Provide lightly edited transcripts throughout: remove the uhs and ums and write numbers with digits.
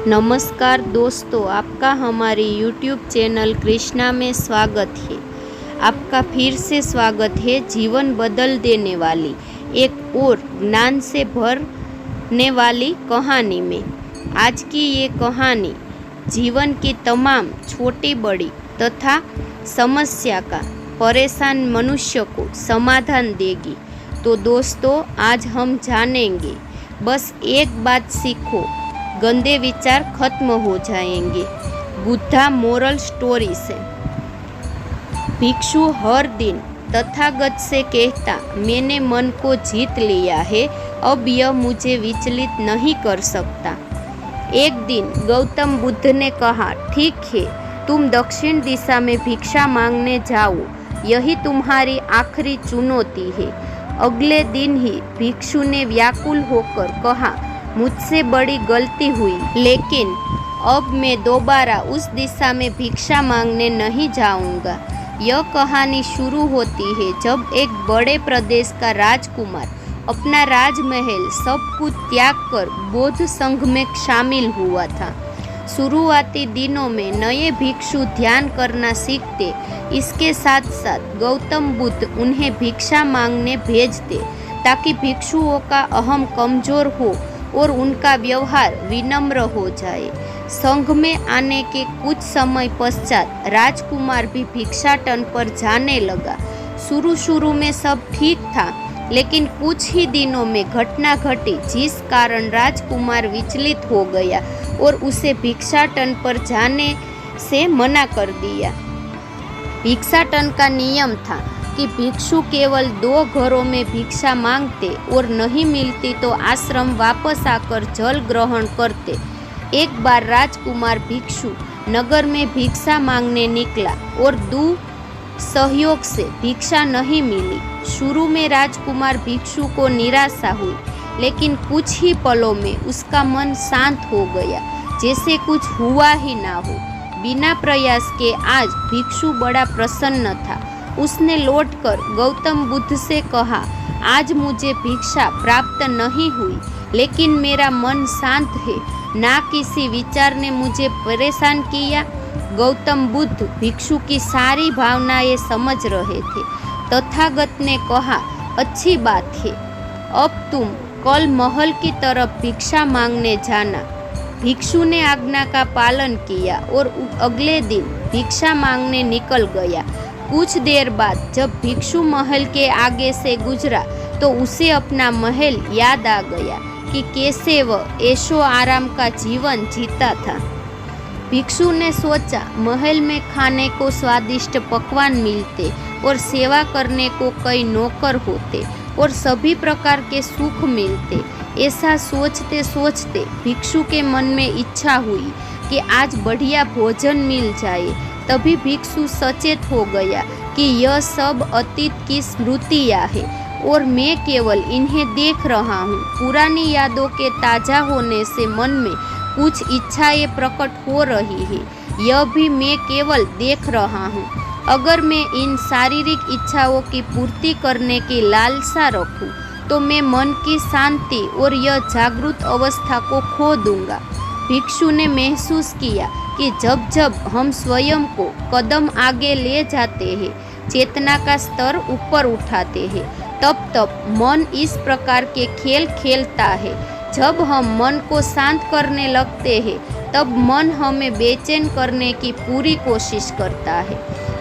नमस्कार दोस्तों, आपका हमारी YouTube चैनल कृष्णा में स्वागत है। आपका फिर से स्वागत है जीवन बदल देने वाली एक और ज्ञान से भरने वाली कहानी में। आज की ये कहानी जीवन की तमाम छोटी बड़ी तथा समस्या का परेशान मनुष्य को समाधान देगी। तो दोस्तों, आज हम जानेंगे, बस एक बात सीखो, गंदे विचार खत्म हो जाएंगे। बुद्धा मोरल स्टोरी से। भिक्षु हर दिन तथागत से कहता, मैंने मन को जीत लिया है, अब यह मुझे विचलित नहीं कर सकता। एक दिन गौतम बुद्ध ने कहा, ठीक है, तुम दक्षिण दिशा में भिक्षा मांगने जाओ, यही तुम्हारी आखिरी चुनौती है। अगले दिन ही भिक्षु ने व्याकुल होकर कहा, मुझसे बड़ी गलती हुई, लेकिन अब मैं दोबारा उस दिशा में भिक्षा मांगने नहीं जाऊंगा। यह कहानी शुरू होती है जब एक बड़े प्रदेश का राजकुमार अपना राजमहल सब कुछ त्याग कर बौद्ध संघ में शामिल हुआ था। शुरुआती दिनों में नए भिक्षु ध्यान करना सीखते, इसके साथ साथ गौतम बुद्ध उन्हें भिक्षा मांगने भेजते ताकि भिक्षुओं का अहम कमजोर हो और उनका व्यवहार विनम्र हो जाए। संघ में आने के कुछ समय पश्चात राजकुमार भी भिक्षाटन पर जाने लगा। शुरू में सब ठीक था, लेकिन कुछ ही दिनों में घटना घटी जिस कारण राजकुमार विचलित हो गया और उसे भिक्षाटन पर जाने से मना कर दिया। भिक्षाटन का नियम था कि भिक्षु केवल 2 घरों में भिक्षा मांगते और नहीं मिलती तो आश्रम वापस आकर जल ग्रहण करते। एक बार राजकुमार भिक्षु नगर में भिक्षा मांगने निकला और सहयोग से भिक्षा नहीं मिली। शुरू में राजकुमार भिक्षु को निराशा हुई, लेकिन कुछ ही पलों में उसका मन शांत हो गया, जैसे कुछ हुआ ही ना हो। बिना प्रयास के आज भिक्षु बड़ा प्रसन्न था। उसने लौटकर गौतम बुद्ध से कहा, आज मुझे भिक्षा प्राप्त नहीं हुई, लेकिन मेरा मन शांत है, ना किसी विचार ने मुझे परेशान किया। गौतम बुद्ध भिक्षु की सारी भावनाएं समझ रहे थे। तथागत ने कहा, अच्छी बात है, अब तुम कल महल की तरफ भिक्षा मांगने जाना। भिक्षु ने आज्ञा का पालन किया और अगले दिन भिक्षा मांगने निकल गया। कुछ देर बाद जब भिक्षु महल के आगे से गुजरा तो उसे अपना महल याद आ गया कि कैसे वह ऐशो आराम का जीवन जीता था। भिक्षु ने सोचा, महल में खाने को स्वादिष्ट पकवान मिलते और सेवा करने को कई नौकर होते और सभी प्रकार के सुख मिलते। ऐसा सोचते सोचते भिक्षु के मन में इच्छा हुई कि आज बढ़िया भोजन मिल जाए। तभी भिक्षु सचेत हो गया कि यह सब अतीत की स्मृतियाँ है और मैं केवल इन्हें देख रहा हूँ। पुरानी यादों के ताज़ा होने से मन में कुछ इच्छाएं प्रकट हो रही है, यह भी मैं केवल देख रहा हूँ। अगर मैं इन शारीरिक इच्छाओं की पूर्ति करने की लालसा रखूँ तो मैं मन की शांति और यह जागृत अवस्था को खो दूंगा। भिक्षु ने महसूस किया कि जब जब हम स्वयं को कदम आगे ले जाते हैं, चेतना का स्तर ऊपर उठाते हैं, तब तब मन इस प्रकार के खेल खेलता है। जब हम मन को शांत करने लगते हैं, तब मन हमें बेचैन करने की पूरी कोशिश करता है।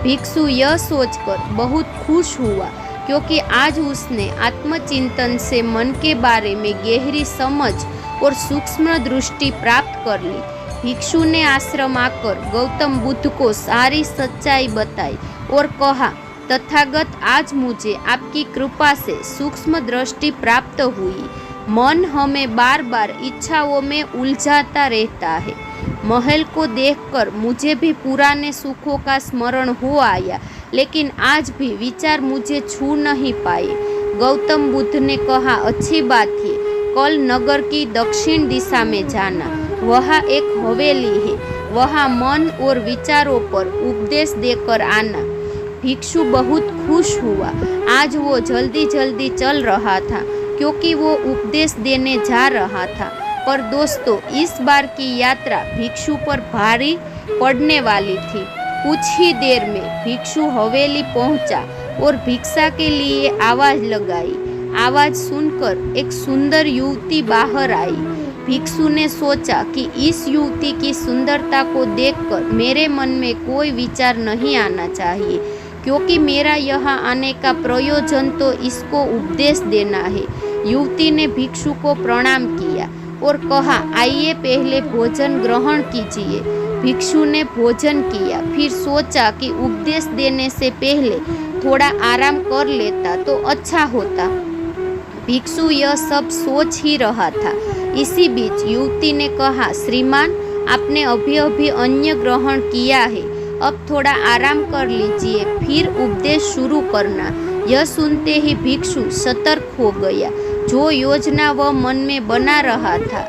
भिक्षु यह सोचकर बहुत खुश हुआ, क्योंकि आज उसने आत्मचिंतन से मन के बारे में गहरी समझ और सूक्ष्म दृष्टि प्राप्त कर ली। भिक्षु ने आश्रम आकर गौतम बुद्ध को सारी सच्चाई बताई और कहा, तथागत, आज मुझे आपकी कृपा से सूक्ष्म दृष्टि प्राप्त हुई। मन हमें बार बार इच्छाओं में उलझाता रहता है। महल को देखकर मुझे भी पुराने सुखों का स्मरण हो आया, लेकिन आज भी विचार मुझे छू नहीं पाए। गौतम बुद्ध ने कहा, अच्छी बात है, कल नगर की दक्षिण दिशा में जाना, वहाँ एक हवेली है, वहाँ मन और विचारों पर उपदेश देकर आना। भिक्षु बहुत खुश हुआ। आज वो जल्दी जल्दी चल रहा था, क्योंकि वो उपदेश देने जा रहा था। पर दोस्तों, इस बार की यात्रा भिक्षु पर भारी पड़ने वाली थी। कुछ ही देर में भिक्षु हवेली पहुंचा और भिक्षा के लिए आवाज लगाई। आवाज सुनकर एक सुंदर युवती बाहर आई। भिक्षु ने सोचा कि इस युवती की सुंदरता को देखकर मेरे मन में कोई विचार नहीं आना चाहिए, क्योंकि मेरा यहाँ आने का प्रयोजन तो इसको उपदेश देना है। युवती ने भिक्षु को प्रणाम किया और कहा, आइए पहले भोजन ग्रहण कीजिए। भिक्षु ने भोजन किया, फिर सोचा कि उपदेश देने से पहले थोड़ा आराम कर लेता तो अच्छा होता। भिक्षु यह सब सोच ही रहा था। इसी बीच युवती ने कहा, श्रीमान, आपने अभी अभी अन्न ग्रहण किया है, अब थोड़ा आराम कर लीजिए, फिर उपदेश शुरू करना। यह सुनते ही भिक्षु सतर्क हो गया। जो योजना वह मन में बना रहा था,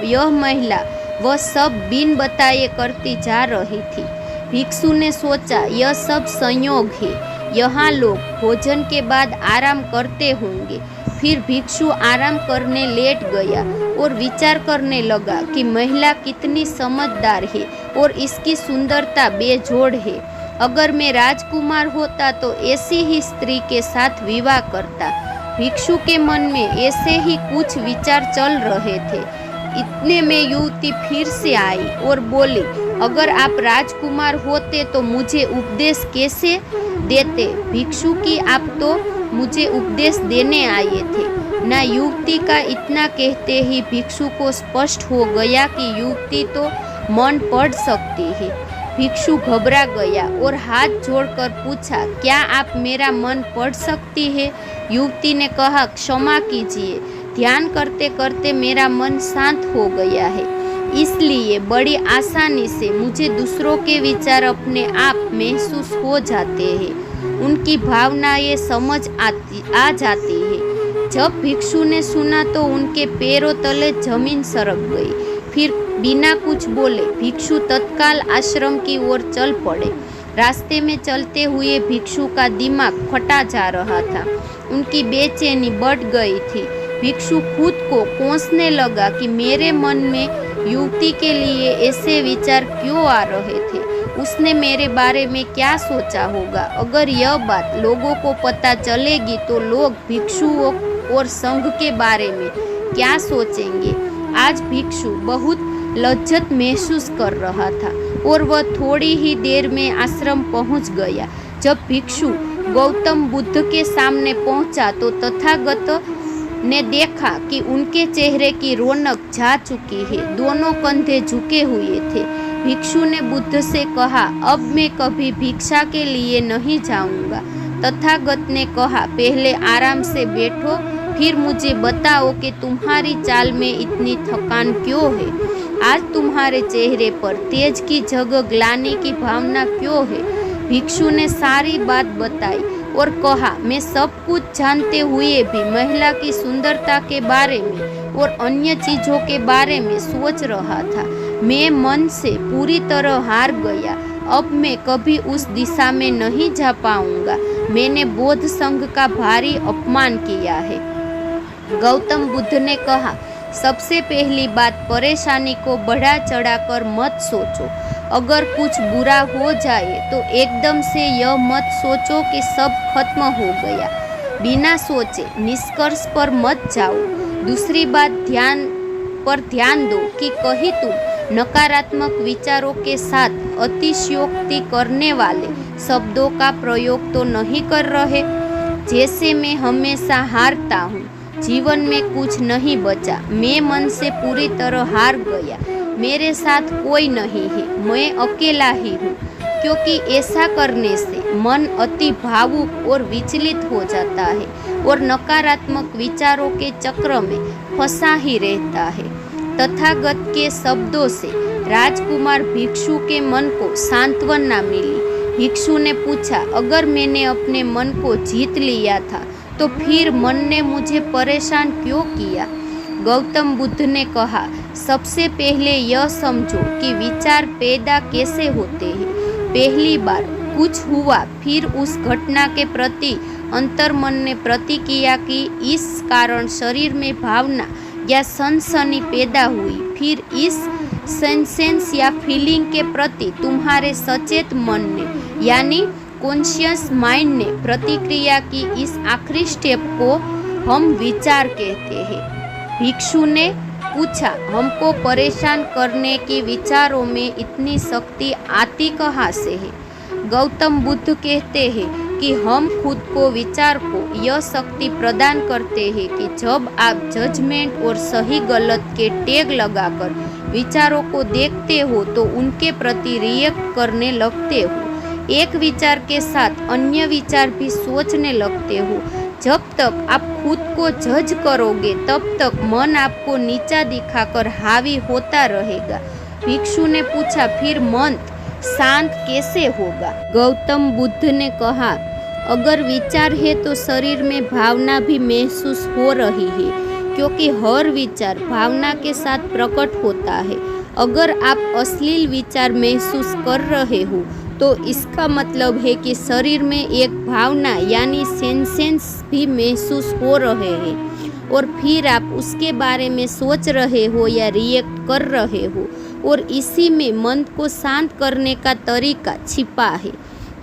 यह महिला वह सब बिन बताए करती जा रही थी। भिक्षु ने सोचा, यह सब संयोग है, यहाँ लोग भोजन के बाद आराम करते होंगे। फिर भिक्षु आराम करने लेट गया और विचार करने लगा कि महिला कितनी समझदार है और इसकी सुंदरता बेजोड़ है। अगर मैं राजकुमार होता तो ऐसी ही स्त्री के साथ विवाह करता। भिक्षु के मन में ऐसे ही कुछ विचार चल रहे थे। इतने में युवती फिर से आई और बोली, अगर आप राजकुमार होते तो मुझे उपदेश कैसे देते? भिक्षु की आप तो मुझे उपदेश देने आए थे ना। युवती का इतना कहते ही भिक्षु को स्पष्ट हो गया कि युवती तो मन पढ़ सकती है। भिक्षु घबरा गया और हाथ जोड़कर पूछा, क्या आप मेरा मन पढ़ सकती है? युवती ने कहा, क्षमा कीजिए, ध्यान करते करते मेरा मन शांत हो गया है, इसलिए बड़ी आसानी से मुझे दूसरों के विचार अपने आप महसूस हो जाते हैं, उनकी भावनाएं समझ आ जाती है। जब भिक्षु ने सुना तो उनके पैरों तले जमीन सरक गई। फिर बिना कुछ बोले भिक्षु तत्काल आश्रम की ओर चल पड़े। रास्ते में चलते हुए भिक्षु का दिमाग फटा जा रहा था, उनकी बेचैनी बढ़ गई थी। भिक्षु खुद को कोसने लगा कि मेरे मन में युवती के लिए ऐसे विचार क्यों आ रहे थे। उसने मेरे बारे में क्या सोचा होगा? अगर यह बात लोगों को पता चलेगी तो लोग भिक्षुओं और संघ के बारे में क्या सोचेंगे? आज भिक्षु बहुत लज्जत महसूस कर रहा था और वह थोड़ी ही देर में आश्रम पहुंच गया। जब भिक्षु गौतम बुद्ध के सामने पहुंचा तो तथागत ने देखा कि उनके चेहरे की रौनक जा चुकी है, दोनों कंधे झुके हुए थे। भिक्षु ने बुद्ध से कहा, अब मैं कभी भिक्षा के लिए नहीं जाऊंगा। तथागत ने कहा, पहले आराम से बैठो, फिर मुझे बताओ कि तुम्हारी चाल में इतनी थकान क्यों है? आज तुम्हारे चेहरे पर तेज की जगह ग्लानि की भावना क्यों है? भिक्षु ने सारी बात बताई और कहा, मैं सब कुछ जानते हुए भी महिला की सुंदरता के बारे में और अन्य चीजों के बारे में सोच रहा था। मैं मन से पूरी तरह हार गया। अब मैं कभी उस दिशा में नहीं जा पाऊंगा। मैंने बौद्ध संघ का भारी अपमान किया है। गौतम बुद्ध ने कहा, सबसे पहली बात, परेशानी को बढ़ा चढ़ाकर मत सोचो। अगर कुछ बुरा हो जाए तो एकदम से यह मत सोचो कि सब खत्म हो गया। बिना सोचे निष्कर्ष पर मत जाओ। दूसरी बात, ध्यान दो कि कहीं तुम नकारात्मक विचारों के साथ अतिशयोक्ति करने वाले शब्दों का प्रयोग तो नहीं कर रहे। जैसे मैं हमेशा हारता हूँ, जीवन में कुछ नहीं बचा, मैं मन से पूरी तरह हार गया, मेरे साथ कोई नहीं है, मैं अकेला ही हूँ। क्योंकि ऐसा करने से मन अति भावुक और विचलित हो जाता है और नकारात्मक विचारों के चक्र में फंसा ही रहता है। तथागत के शब्दों से राजकुमार भिक्षु के मन को सांत्वना मिली। भिक्षु ने पूछा, अगर मैंने अपने मन को जीत लिया था तो फिर मन ने मुझे परेशान क्यों किया? गौतम बुद्ध ने कहा, सबसे पहले यह समझो कि विचार पैदा कैसे होते हैं। पहली बार कुछ हुआ, फिर उस घटना के प्रति अंतर्मन ने प्रतिक्रिया की, इस कारण शरीर में भावना या सनसनी पैदा हुई, फिर इस सेंसेंस या फीलिंग के प्रति तुम्हारे सचेत मन ने यानी कॉन्शियस माइंड ने प्रतिक्रिया की। इस आखिरी स्टेप को हम विचार कहते हैं। भिक्षु ने पूछा, हमको परेशान करने के विचारों में इतनी शक्ति आती कहाँ से है? गौतम बुद्ध कहते हैं कि हम खुद को विचार को यह शक्ति प्रदान करते हैं कि जब आप जजमेंट और सही गलत के टैग लगाकर विचारों को देखते हो तो उनके प्रति रिएक्ट करने लगते हो। एक विचार के साथ अन्य विचार भी सोचने लगते हो। जब तक आप खुद को जज करोगे तब तक मन आपको नीचा दिखाकर हावी होता रहेगा। भिक्षु ने पूछा, फिर मन शांत कैसे होगा? गौतम बुद्ध ने कहा, अगर विचार है तो शरीर में भावना भी महसूस हो रही है, क्योंकि हर विचार भावना के साथ प्रकट होता है। अगर आप अश्लील विचार महसूस कर रहे हो तो इसका मतलब है कि शरीर में एक भावना यानी सेंसेंस भी महसूस हो रहे हैं और फिर आप उसके बारे में सोच रहे हो या रिएक्ट कर रहे हो, और इसी में मन को शांत करने का तरीका छिपा है।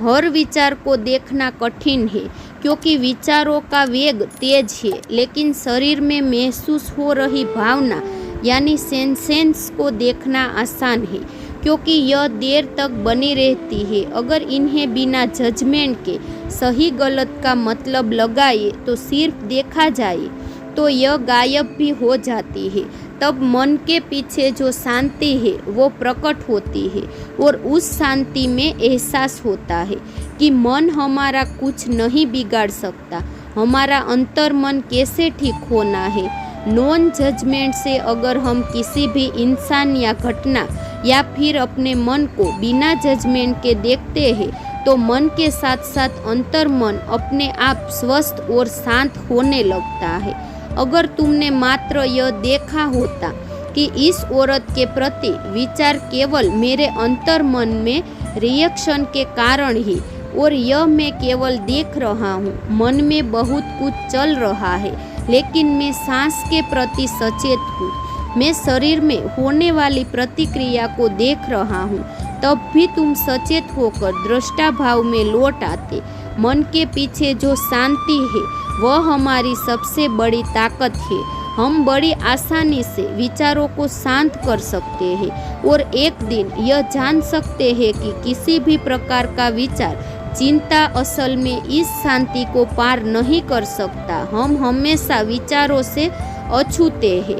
हर विचार को देखना कठिन है क्योंकि विचारों का वेग तेज है, लेकिन शरीर में महसूस हो रही भावना यानी सेंसेंस को देखना आसान है क्योंकि यह देर तक बनी रहती है। अगर इन्हें बिना जजमेंट के सही गलत का मतलब लगाए तो सिर्फ देखा जाए तो यह गायब भी हो जाती है। तब मन के पीछे जो शांति है वो प्रकट होती है और उस शांति में एहसास होता है कि मन हमारा कुछ नहीं बिगाड़ सकता। हमारा अंतर मन कैसे ठीक होना है। नॉन जजमेंट से अगर हम किसी भी इंसान या घटना या फिर अपने मन को बिना जजमेंट के देखते हैं तो मन के साथ साथ अंतर मन अपने आप स्वस्थ और शांत होने लगता है। अगर तुमने मात्र यह देखा होता कि इस औरत के प्रति विचार केवल मेरे अंतर मन में रिएक्शन के कारण ही और यह मैं केवल देख रहा हूँ, मन में बहुत कुछ चल रहा है लेकिन मैं सांस के प्रति सचेत हूँ, मैं शरीर में होने वाली प्रतिक्रिया को देख रहा हूँ, तब भी तुम सचेत होकर दृष्टा भाव में लौट आते। मन के पीछे जो शांति है वह हमारी सबसे बड़ी ताकत है। हम बड़ी आसानी से विचारों को शांत कर सकते हैं और एक दिन यह जान सकते हैं कि किसी भी प्रकार का विचार चिंता असल में इस शांति को पार नहीं कर सकता। हम हमेशा विचारों से अछूते हैं।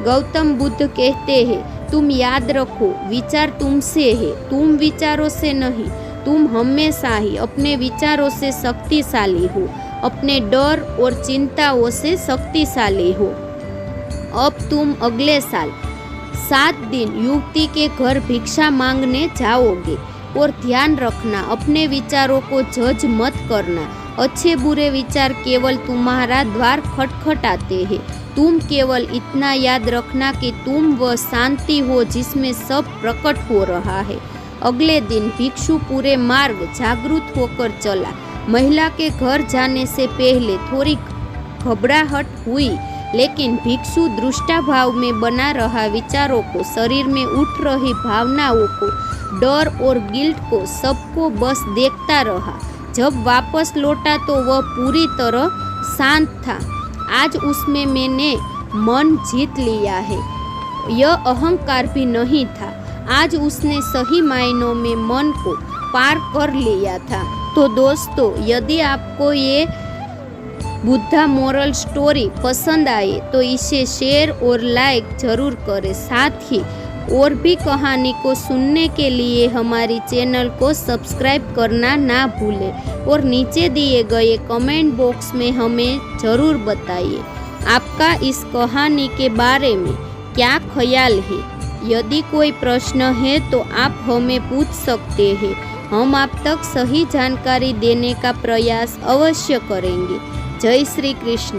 गौतम बुद्ध कहते हैं, तुम याद रखो, विचार तुमसे है, तुम विचारों से नहीं। तुम हमेशा ही अपने विचारों से शक्तिशाली हो, अपने डर और चिंताओं से शक्तिशाली हो। अब तुम अगले साल 7 दिन युवती के घर भिक्षा मांगने जाओगे और ध्यान रखना, अपने विचारों को जज मत करना। अच्छे बुरे विचार केवल तुम्हारा द्वार खटखटाते हैं। तुम केवल इतना याद रखना कि तुम वह शांति हो जिसमें सब प्रकट हो रहा है। अगले दिन भिक्षु पूरे मार्ग जागरूक होकर चला। महिला के घर जाने से पहले थोड़ी घबराहट हुई, लेकिन भिक्षु दृष्टा भाव में बना रहा विचारों को, शरीर में उठ रही भावनाओं को, डर और गिल्ट को, सबको बस देखता रहा। जब वापस लौटा तो वह पूरी तरह शांत था। आज उसमें मैंने मन जीत लिया है, यह अहंकार भी नहीं था। आज उसने सही मायनों में मन को पार कर लिया था। तो दोस्तों, यदि आपको ये बुद्धा मोरल स्टोरी पसंद आए तो इसे शेयर और लाइक जरूर करें। साथ ही और भी कहानी को सुनने के लिए हमारी चैनल को सब्सक्राइब करना ना भूलें और नीचे दिए गए कमेंट बॉक्स में हमें ज़रूर बताइए आपका इस कहानी के बारे में क्या ख्याल है। यदि कोई प्रश्न है तो आप हमें पूछ सकते हैं, हम आप तक सही जानकारी देने का प्रयास अवश्य करेंगे। जय श्री कृष्ण।